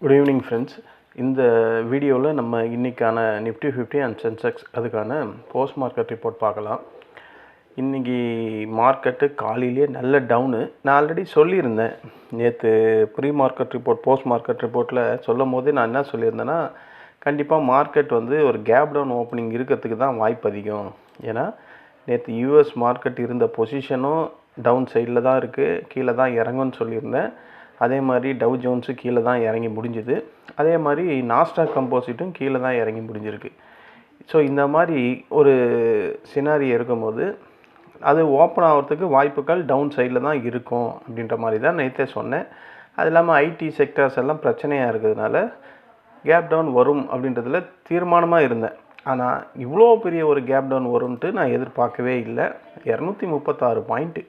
Good evening friends. இந்த வீடியோவில் நம்ம இன்றைக்கான நிஃப்டி 50 அண்ட் சென்செக்ஸ் அதுக்கான போஸ்ட் மார்க்கெட் ரிப்போர்ட் பார்க்கலாம். இன்றைக்கி மார்க்கெட்டு காலையிலேயே நல்ல டவுனு. நான் ஆல்ரெடி சொல்லியிருந்தேன் நேற்று pre market report post market ரிப்போர்ட்டில் சொல்லும் போது நான் என்ன சொல்லியிருந்தேன்னா, கண்டிப்பாக மார்க்கெட் ஒரு கேப் டவுன் ஓப்பனிங் இருக்கிறதுக்கு தான் வாய்ப்பு அதிகம். ஏன்னா நேற்று யூஎஸ் மார்க்கெட் இருந்த பொசிஷனும் டவுன் சைடில் தான் இருக்குது, கீழே தான் இறங்கும்னு சொல்லியிருந்தேன். அதே மாதிரி டவ் ஜோன்ஸு கீழே தான் இறங்கி முடிஞ்சுது. அதே மாதிரி நாஸ்டாக் கம்போசிட்டும் கீழே தான் இறங்கி முடிஞ்சிருக்கு. ஸோ இந்த மாதிரி ஒரு சினாரி இருக்கும்போது அது ஓப்பன் ஆகிறதுக்கு வாய்ப்புகள் டவுன் சைடில் தான் இருக்கும் அப்படின்ற மாதிரி தான் நேற்றே சொன்னேன். அது இல்லாமல் ஐடி செக்டர்ஸ் எல்லாம் பிரச்சனையாக இருக்கிறதுனால கேப் டவுன் வரும் அப்படின்றதுல தீர்மானமாக இருந்தேன். ஆனால் இவ்வளோ பெரிய ஒரு கேப் டவுன் வரும்ன்ட்டு நான் எதிர்பார்க்கவே இல்லை. 236 பாயிண்ட்டு,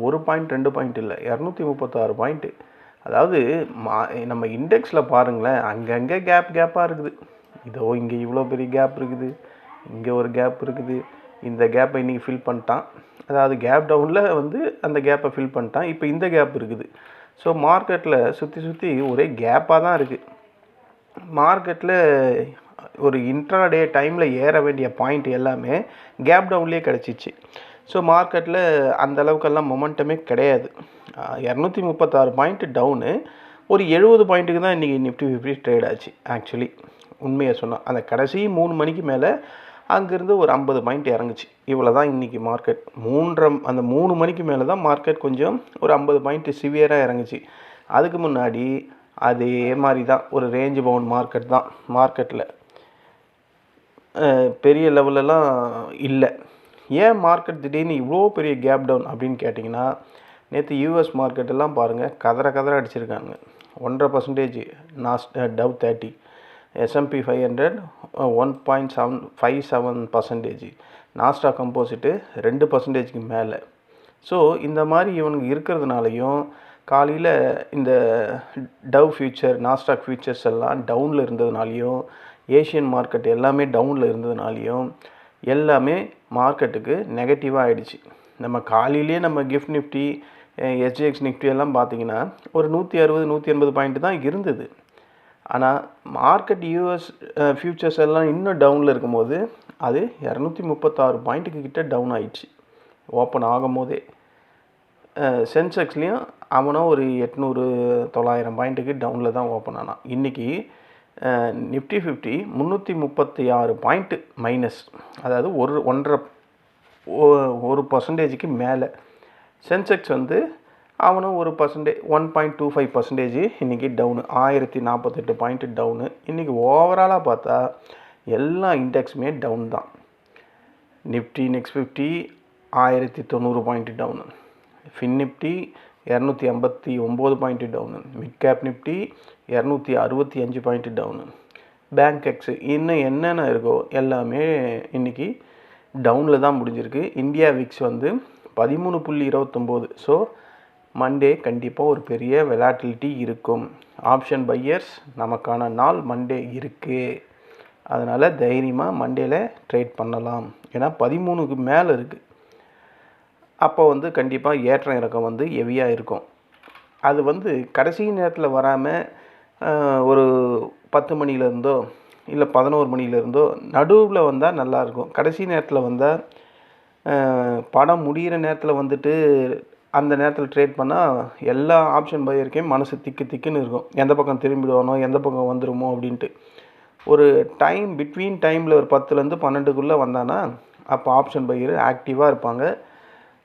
ஒரு பாயிண்ட் 2 பாயிண்ட் இல்லை, 236 பாயிண்ட்டு. அதாவது நம்ம இண்டெக்ஸில் பாருங்களேன், அங்கங்கே கேப்பாக இருக்குது. இதோ இங்கே இவ்வளோ பெரிய கேப் இருக்குது, இங்கே ஒரு கேப் இருக்குது. இந்த கேப்பை இன்றைக்கி ஃபில் பண்ணிட்டான். அதாவது கேப் டவுனில் அந்த கேப்பை ஃபில் பண்ணிட்டான். இப்போ இந்த கேப் இருக்குது. ஸோ மார்க்கெட்டில் சுற்றி ஒரே கேப்பாக தான் இருக்குது. மார்க்கெட்டில் ஒரு இன்ட்ராடே டைமில் ஏற வேண்டிய பாயிண்ட் எல்லாமே கேப் டவுன்லேயே கிடச்சிச்சு. ஸோ மார்க்கெட்டில் அந்த அளவுக்கெல்லாம் மொமெண்டமே கிடையாது. 236 பாயிண்ட்டு டவுனு. ஒரு 70 பாயிண்ட்டுக்கு தான் இன்றைக்கி நிஃப்டி 50 ட்ரேட் ஆச்சு. ஆக்சுவலி உண்மையை சொன்னால் அந்த கடைசி 3 மணிக்கு மேலே அங்கேருந்து ஒரு 50 பாயிண்ட் இறங்குச்சு. இவ்வளோ தான் இன்றைக்கி மார்க்கெட். அந்த 3 மணிக்கு மேலே தான் மார்க்கெட் கொஞ்சம் ஒரு 50 பாயிண்ட்டு சிவியராக இறங்குச்சு. அதுக்கு முன்னாடி அதே மாதிரி தான் ஒரு ரேஞ்சு பவுண்ட் மார்க்கெட் தான். மார்க்கெட்டில் பெரிய லெவலெல்லாம் இல்லை. ஏன் மார்க்கெட் திடீர்னு இவ்வளோ பெரிய கேப் டவுன் அப்படின்னு கேட்டிங்கன்னா, நேற்று யூஎஸ் மார்க்கெட்டெல்லாம் பாருங்கள், கதற அடிச்சிருக்காங்க. 1.5% டவ் 30, S&P 500 1.57%, நாஸ்டாக் கம்போசிட்டு 2%க்கு மேலே. ஸோ இந்த மாதிரி இவனுக்கு இருக்கிறதுனாலையும் காலையில் இந்த டவ் ஃபியூச்சர், நாஸ்டாக் ஃபியூச்சர்ஸ் எல்லாம் டவுனில் இருந்ததுனாலையும், ஏஷியன் மார்க்கெட் எல்லாமே டவுனில் இருந்ததுனாலையும் எல்லாமே மார்க்கெட்டுக்கு நெகட்டிவாக ஆகிடுச்சு. நம்ம காலையிலே நம்ம கிஃப்ட் நிஃப்டி, SGX நிஃப்டி எல்லாம் பார்த்திங்கன்னா ஒரு 160-180 பாயிண்ட் தான் இருந்தது. ஆனால் மார்க்கெட் யூஎஸ் ஃபியூச்சர்ஸ் எல்லாம் இன்னும் டவுனில் இருக்கும்போது அது 236 பாயிண்ட்டுக்கு கிட்ட டவுன் ஆகிடுச்சு ஓப்பன் ஆகும் போதே. சென்செக்ஸ்லேயும் அவனும் ஒரு 800-900 பாயிண்ட்டுக்கு டவுனில் தான் ஓப்பன் ஆனான். இன்றைக்கி நிஃப்டி 50 336 பாயிண்ட்டு மைனஸ், அதாவது 1% மேலே. சென்செக்ஸ் அவனும் 1.25% இன்றைக்கி டவுனு, 1048 பாயிண்ட்டு டவுனு. இன்றைக்கி ஓவராலாக பார்த்தா எல்லா இண்டெக்ஸுமே டவுன் தான். Nifty next 50 1090 point down, fin Nifty 259 point down, mid cap Nifty 265 point down, bank எக்ஸு இன்னும் என்னென்ன இருக்கோ எல்லாமே இன்றைக்கி டவுனில் தான் முடிஞ்சிருக்கு. India Vicks 13.29. ஸோ மண்டே கண்டிப்பாக ஒரு பெரிய வெலாட்டிலிட்டி இருக்கும். ஆப்ஷன் பையர்ஸ் நமக்கான நாள் மண்டே இருக்குது. அதனால் தைரியமாக மண்டேயில் ட்ரேட் பண்ணலாம். ஏன்னா 13க்கு மேலே இருக்குது. அப்போ கண்டிப்பாக ஏற்றம் இறக்கம் ஹெவியாக இருக்கும். அது கடைசி நேரத்தில் வராமல் ஒரு 10 மணிலேருந்தோ இல்லை 11 மணிலேருந்தோ நடுவில் வந்தால் நல்லாயிருக்கும். கடைசி நேரத்தில் வந்தால் படம் முடிகிற நேரத்தில் அந்த நேரத்தில் ட்ரேட் பண்ணால் எல்லா ஆப்ஷன் பையருக்கையும் மனசு திக்குன்னு இருக்கும். எந்த பக்கம் திரும்பிடுவானோ, எந்த பக்கம் வந்துடுமோ அப்படின்ட்டு. ஒரு டைம் பிட்வீன் டைமில் ஒரு 10லேருந்து 12க்குள்ளே வந்தானா அப்போ ஆப்ஷன் பையர் ஆக்டிவாக இருப்பாங்க.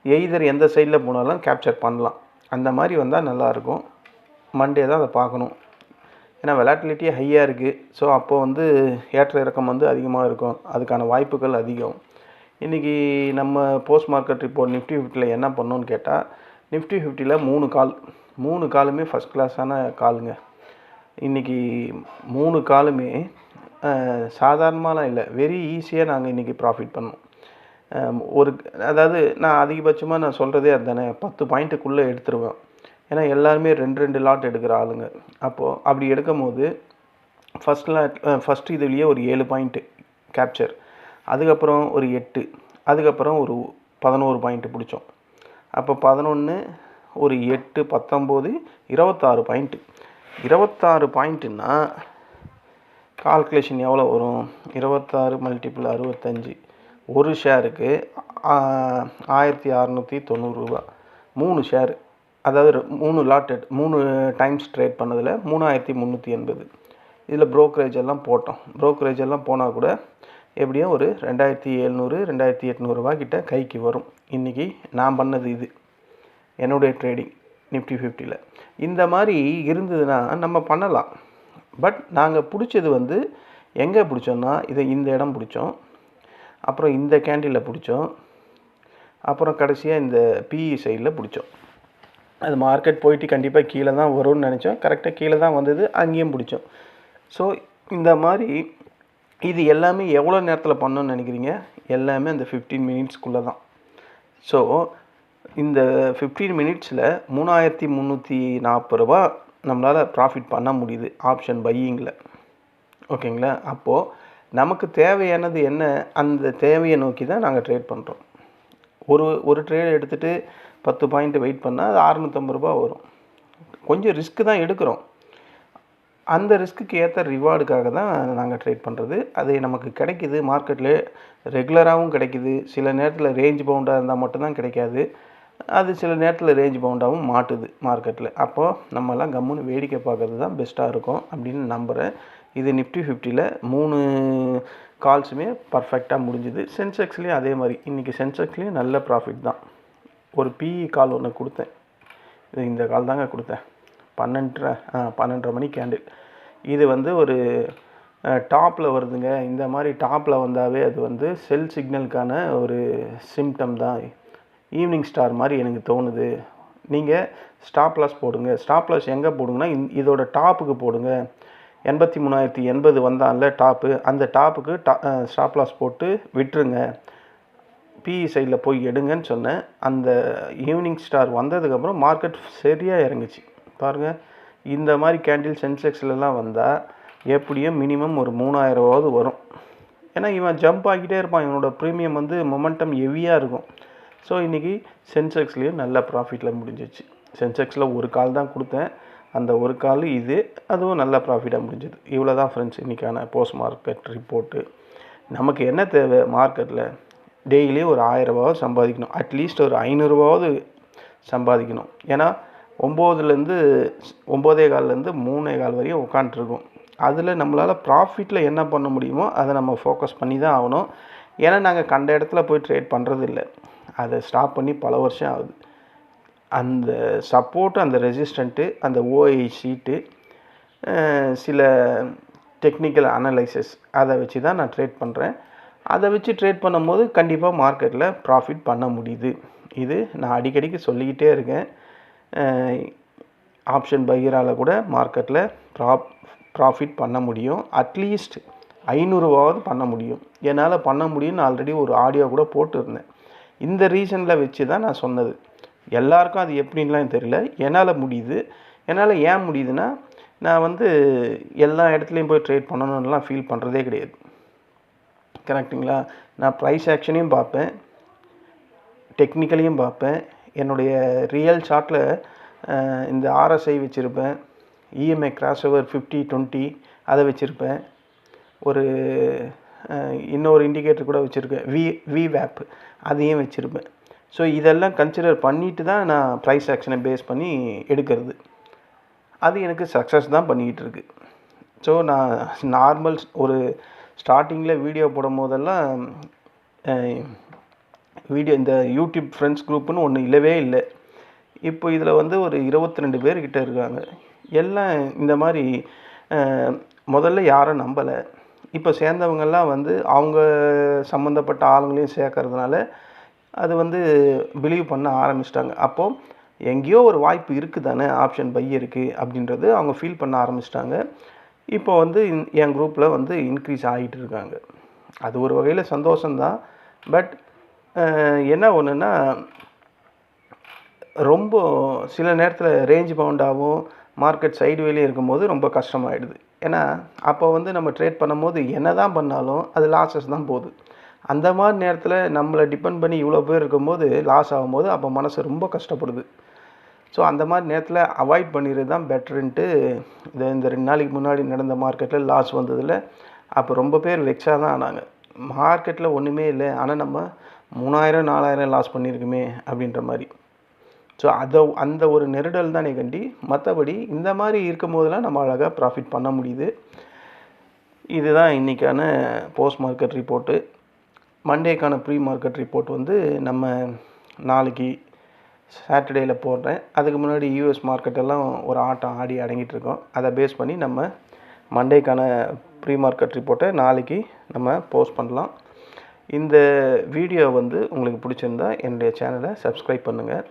எய்தர் எந்த சைடில் போனாலும் கேப்சர் பண்ணலாம். அந்த மாதிரி வந்தால் நல்லாயிருக்கும். மண்டே தான் அதை பார்க்கணும். ஏன்னா வெலாட்டிலிட்டி ஹையாக இருக்குது. ஸோ அப்போது ஏற்ற இறக்கம் அதிகமாக இருக்கும். அதுக்கான வாய்ப்புகள் அதிகம். இன்றைக்கி நம்ம போஸ்ட் மார்க்கெட் ரிப்போர்ட் நிஃப்டி 50 என்ன பண்ணோன்னு கேட்டால், நிஃப்டி 50 3 காலுமே ஃபஸ்ட் கிளாஸான காலுங்க. இன்றைக்கி 3 காலுமே சாதாரணமாலாம் இல்லை, வெரி ஈஸியாக நாங்கள் இன்றைக்கி ப்ராஃபிட் பண்ணோம். அதாவது நான் அதிகபட்சமாக நான் சொல்கிறதே அதுதானே, 10 பாயிண்ட்டுக்குள்ளே எடுத்துருவேன். ஏன்னா எல்லாருமே 2 லாட் எடுக்கிற ஆளுங்க. அப்போது அப்படி எடுக்கும் போது ஃபஸ்ட்டு இதுலேயே ஒரு 7 பாயிண்ட்டு கேப்சர், அதுக்கப்புறம் ஒரு 8, அதுக்கப்புறம் ஒரு 11 பாயிண்ட்டு பிடிச்சோம். அப்போ 11, ஒரு 8, 19, 26 பாயிண்ட்டு. 26 பாயிண்ட்டுன்னா கால்குலேஷன் எவ்வளோ வரும்? 26 × 65 ஒரு ஷேருக்கு 1690 ரூபா. 3 ஷேரு, அதாவது 3 லாட்டட், 3 டைம்ஸ் ட்ரேட் பண்ணதில் 3380. இதில் ப்ரோக்கரேஜ் எல்லாம் போட்டோம். ப்ரோக்கரேஜ் எல்லாம் போனால் கூட எப்படியும் ஒரு 2700 2800 ரூபா கிட்ட கைக்கு வரும். இன்றைக்கி நான் பண்ணது இது என்னுடைய ட்ரேடிங் நிஃப்டி 50ல். இந்த மாதிரி இருந்ததுன்னா நம்ம பண்ணலாம். பட் நாங்கள் பிடிச்சது வந்து எங்கே பிடிச்சோன்னா, இந்த இடம் பிடிச்சோம், அப்புறம் இந்த கேண்டிலில் பிடிச்சோம், அப்புறம் கடைசியாக இந்த பிஇ சைடில் பிடிச்சோம். அது மார்க்கெட் போயிட்டு கண்டிப்பாக கீழே தான் வரும்னு நினச்சோம். கரெக்டாக கீழே தான் வந்தது, அங்கேயும் பிடிச்சோம். ஸோ இந்த மாதிரி இது எல்லாமே எவ்வளோ நேரத்தில் பண்ணணும்னு நினைக்கிறீங்க? எல்லாமே அந்த 15 மினிட்ஸ்க்குள்ளே தான். ஸோ இந்த 15 மினிட்ஸில் 3340 ரூபா நம்மளால் ப்ராஃபிட் பண்ண முடியுது ஆப்ஷன் பையிங்கில். ஓகேங்களா? அப்போது நமக்கு தேவையானது என்ன? அந்த தேவையை நோக்கி தான் நாங்கள் ட்ரேட் பண்ணுறோம். ஒரு ட்ரேட் எடுத்துகிட்டு 10 பாயிண்ட் வெயிட் பண்ணால் அது 650 ரூபா வரும். கொஞ்சம் ரிஸ்க்கு தான் எடுக்கிறோம். அந்த ரிஸ்க்குக்கு ஏற்ற ரிவார்டுக்காக தான் நாங்கள் ட்ரேட் பண்ணுறது. அது நமக்கு கிடைக்கிது மார்க்கெட்டில், ரெகுலராகவும் கிடைக்கிது. சில நேரத்தில் ரேஞ்ச் பவுண்டாக இருந்தால் மட்டும்தான் கிடைக்காது. அது சில நேரத்தில் ரேஞ்ச் பவுண்டாகவும் மாட்டுது மார்க்கெட்டில். அப்போது நம்மலாம் கம்முன்னு வேடிக்கை பார்க்கறது தான் பெஸ்ட்டாக இருக்கும் அப்படின்னு நம்புகிறேன். இது நிஃப்டி 50ல் 3 கால்ஸுமே பர்ஃபெக்டாக முடிஞ்சுது. சென்செக்ஸ்லேயும் அதே மாதிரி இன்றைக்கி சென்செக்ஸ்லேயும் நல்ல ப்ராஃபிட் தான். ஒரு பிஇ கால் ஒன்று கொடுத்தேன். இந்த கால் தாங்க கொடுத்தேன். 12:30 மணி கேண்டில். இது வந்து ஒரு டாப்பில் வருதுங்க. இந்த மாதிரி டாப்பில் வந்தாவே அது வந்து செல் சிக்னலுக்கான ஒரு சிம்டம் தான். ஈவினிங் ஸ்டார் மாதிரி எனக்கு தோணுது. நீங்கள் ஸ்டாப் லாஸ் போடுங்க. ஸ்டாப் லாஸ் எங்கே போடுங்கன்னா இதோட டாப்புக்கு போடுங்க. 83,080 வந்தான்ல டாப்பு, அந்த டாப்புக்கு ஸ்டாப் லாஸ் போட்டு விட்டுருங்க. பிஇ சைடில் போய் எடுங்கன்னு சொன்னேன். அந்த ஈவினிங் ஸ்டார் வந்ததுக்கப்புறம் மார்க்கெட் சரியாக இறங்குச்சு பாருங்கள். இந்த மாதிரி கேண்டில் சென்செக்ஸ்லாம் வந்தால் எப்படியும் மினிமம் ஒரு 3000 வரும். ஏன்னா இவன் ஜம்ப் ஆகிட்டே இருப்பான். இவனோட ப்ரீமியம் வந்து மொமெண்டம் ஹெவியாக இருக்கும். ஸோ இன்றைக்கி சென்செக்ஸ்லேயும் நல்ல ப்ராஃபிட்டில் முடிஞ்சிச்சு. சென்செக்ஸில் ஒரு கால் தான் கொடுத்தேன். அந்த ஒரு கால் இது, அதுவும் நல்ல ப்ராஃபிட்டாக முடிஞ்சது. இவ்வளோ தான் ஃப்ரெண்ட்ஸ் இன்றைக்கான போஸ்ட் மார்க்கெட் ரிப்போர்ட்டு. நமக்கு என்ன தேவை? மார்க்கெட்டில் டெய்லி ஒரு 1000 ரூபாவது சம்பாதிக்கணும். அட்லீஸ்ட் ஒரு 500 ரூபாவது சம்பாதிக்கணும். ஏன்னா 9:15 3:15 வரையும் உட்காண்ட்ருக்கோம். அதில் நம்மளால் ப்ராஃபிட்டில் என்ன பண்ண முடியுமோ அதை நம்ம ஃபோக்கஸ் பண்ணி தான் ஆகணும். ஏன்னா நாங்கள் கண்ட இடத்துல போய் ட்ரேட் பண்ணுறது இல்லை. அதை ஸ்டாப் பண்ணி பல வருஷம் ஆகுது. அந்த சப்போர்ட்டு, அந்த ரெசிஸ்டண்ட்டு, அந்த ஓஐ ஷீட்டு, சில டெக்னிக்கல் அனலைசிஸ் அதை வச்சு தான் நான் ட்ரேட் பண்ணுறேன். அதை வச்சு ட்ரேட் பண்ணும்போது கண்டிப்பாக மார்க்கெட்டில் ப்ராஃபிட் பண்ண முடியுது. இது நான் அடிக்கடிக்கு சொல்லிக்கிட்டே இருக்கேன். ஆப்ஷன் பையரால் கூட மார்க்கெட்டில் ப்ராஃபிட் பண்ண முடியும். அட்லீஸ்ட் 500 ரூபாவது பண்ண முடியும். என்னால் பண்ண முடியும்னு ஆல்ரெடி ஒரு ஆடியோ கூட போட்டுருந்தேன். இந்த ரீசனில் வச்சு தான் நான் சொன்னது. எல்லாருக்கும் அது எப்படின்லாம் தெரியல. என்னால் முடியுது. என்னால் ஏன் முடியுதுன்னா, நான் வந்து எல்லா இடத்துலையும் போய் ட்ரேட் பண்ணணும்லாம் ஃபீல் பண்ணுறதே கிடையாது. கரெக்டுங்களா? நான் ப்ரைஸ் ஆக்ஷனையும் பார்ப்பேன், டெக்னிக்கலையும் பார்ப்பேன். என்னுடைய ரியல் சார்ட்டில் இந்த ஆர்எஸ்ஐ வச்சுருப்பேன், இஎம்ஐ கிராஸ் ஓவர் 50-20 அதை வச்சுருப்பேன், ஒரு இன்னொரு இண்டிகேட்டர் கூட வச்சுருக்கேன், விவேப் அதையும் வச்சுருப்பேன். ஸோ இதெல்லாம் கன்சிடர் பண்ணிவிட்டு தான் நான் ப்ரைஸ் ஆக்ஷனை பேஸ் பண்ணி எடுக்கிறது. அது எனக்கு சக்ஸஸ் தான் பண்ணிக்கிட்டு இருக்கு. ஸோ நான் நார்மல் ஒரு ஸ்டார்டிங்கில் வீடியோ போடும் போதெல்லாம் இந்த யூடியூப் ஃப்ரெண்ட்ஸ் குரூப்புன்னு ஒன்று இல்லவே இல்லை. இப்போ இதில் வந்து ஒரு 22 பேர்கிட்ட இருக்காங்க. எல்லாம் இந்த மாதிரி முதல்ல யாரும் நம்பலை. இப்போ சேர்ந்தவங்கெல்லாம் வந்து அவங்க சம்மந்தப்பட்ட ஆளுங்களையும் சேர்க்கறதுனால அது வந்து பிலீவ் பண்ண ஆரம்பிச்சிட்டாங்க. அப்போது எங்கேயோ ஒரு வாய்ப்பு இருக்குது தானே, ஆப்ஷன் பை இருக்குது அப்படின்றது அவங்க ஃபீல் பண்ண ஆரம்பிச்சிட்டாங்க. இப்போ வந்து என் குரூப்பில் வந்து இன்க்ரீஸ் ஆகிட்டு இருக்காங்க. அது ஒரு வகையில் சந்தோஷம்தான். பட் என்ன ஒன்றுன்னா, ரொம்ப சில நேரத்தில் ரேஞ்ச் பவுண்டாகவும் மார்க்கெட் சைடுவேலையும் இருக்கும்போது ரொம்ப கஷ்டமாயிடுது. ஏன்னா அப்போ வந்து நம்ம ட்ரேட் பண்ணும்போது என்ன தான் பண்ணாலும் அது லாஸஸ் தான் போகுது. அந்த மாதிரி நேரத்தில் நம்மளை டிபெண்ட் பண்ணி இவ்வளோ பேர் இருக்கும்போது லாஸ் ஆகும்போது அப்போ மனசு ரொம்ப கஷ்டப்படுது. ஸோ அந்த மாதிரி நேரத்தில் அவாய்ட் பண்ணிடுறது தான் பெட்டருன்ட்டு இந்த 2 நாளைக்கு முன்னாடி நடந்த மார்க்கெட்டில் லாஸ் வந்ததில் அப்போ ரொம்ப பேர் வெக்ஸாக தான் ஆனாங்க. மார்க்கெட்டில் ஒன்றுமே இல்லை, ஆனால் நம்ம 3000 4000 லாஸ் பண்ணியிருக்குமே அப்படின்ற மாதிரி. ஸோ அந்த ஒரு நெருடல் தானே கண்டி, மற்றபடி இந்த மாதிரி இருக்கும் போதெல்லாம் நம்ம அழகாக ப்ராஃபிட் பண்ண முடியுது. இதுதான் இன்றைக்கான போஸ்ட் மார்க்கெட் ரிப்போர்ட்டு. மண்டேக்கான ப்ரீ மார்க்கெட் ரிப்போர்ட் வந்து நம்ம நாளைக்கு சாட்டர்டேயில் போடுறேன். அதுக்கு முன்னாடி யூஎஸ் மார்க்கெட்டெல்லாம் ஒரு ஆட்டம் ஆடி அடங்கிட்டுருக்கோம். அதை பேஸ் பண்ணி நம்ம மண்டேக்கான ப்ரீ மார்க்கெட் ரிப்போர்ட்டை நாளைக்கு நம்ம போஸ்ட் பண்ணலாம். இந்த வீடியோ வந்து உங்களுக்கு பிடிச்சிருந்தா என்னுடைய சேனலை சப்ஸ்கிரைப் பண்ணுங்கள்.